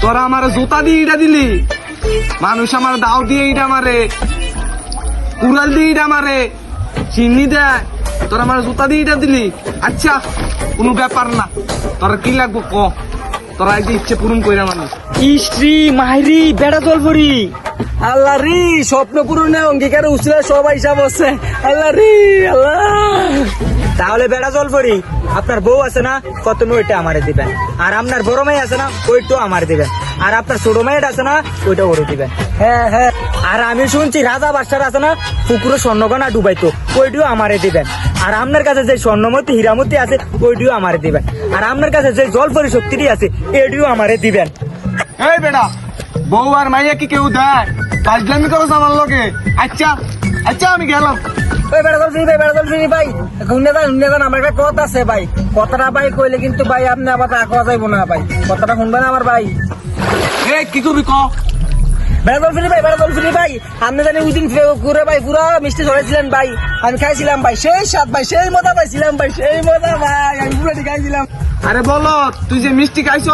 তোরা আমার জুতা দিয়ে ইটা দিলি, মানুষ আমার দাও দিয়ে ইটা মারে, কুড়াল দিয়ে ইটা মারে, চিনি দেয়, তোরা আমার জুতা দিয়ে ইটা দিলি। আচ্ছা কোনো ব্যাপার না, তোরা কি লাগবো ক, তোরা এই যে ইচ্ছে পূরণ করে মানুষ। ইস্ত্রি মাহিরি বেড়া জলপরি আল্লাহ রে, স্বপ্ন পূরণে অঙ্গীকার উচলে সব হিসাব আছে। আল্লাহ রে আল্লাহ। তাহলে বেড়া জলপরি আপনার বউ আছে না, প্রথমে ওইটা আমারে দিবেন। আর আপনার বড় মেয়ে আছে না, ওইটাও আমারে দিবেন। আর আপনার ছোট মেয়েটা আছে না, ওইটা ওরে দিবেন। হ্যাঁ হ্যাঁ। আর আমি শুনছি রাজা বাদশার আছে না, পুকুরে স্বর্ণগনা ডুবাইতো, ওইটিও আমারে দিবেন। আর আপনার কাছে যে স্বর্ণমতি হীরামতি আছে, ওইটিও আমারে দিবেন। আর আপনার কাছে যে জলপরি শক্তিটি আছে, এটিও আমারে দিবেন। এই বেটা, বউ আর মাইয়া কি কেউ দেয়? ফাজলামি করো আমার লোকে। আচ্ছা আচ্ছা আমি গেলাম। ওই বেড়াদল ফিরি ভাই, শুনে যান আমার একটা কথা আছে ভাই। কথাটা ভাই কইলে কিন্তু ভাই আপনি আবার রাখা যাইবো না ভাই। কথাটা শুনবেন আমার ভাই। এই কি করবি ক? বেড়াদল ফিরি ভাই, আপনি জানি ওই দিন ঘুরে ভাই পুরো মিষ্টি ছড়াইছিলেন ভাই, আমি খাইছিলাম ভাই, সেই স্বাদ ভাই, সেই মজা পাইছিলাম ভাই, সেই মজা ভাই, আমি পুরো খাইছিলাম। আরে বলো, তুই যে মিষ্টি খাইছ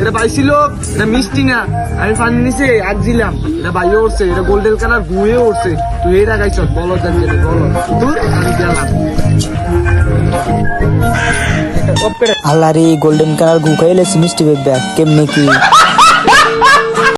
এটা পাইছিল, এটা মিষ্টি না, আমি পানি নিচে আগ দিলাম, এটা বাইরে উঠছে, এটা গোল্ডেন কালার গুয়ে উঠছে, তুই এটা খাইছ বলো জানতে বলো তোর, আমি গেলাম। আল্লাহ রে, গোল্ডেন কালার গু খাইলে মিষ্টি বেগ কেমনে কি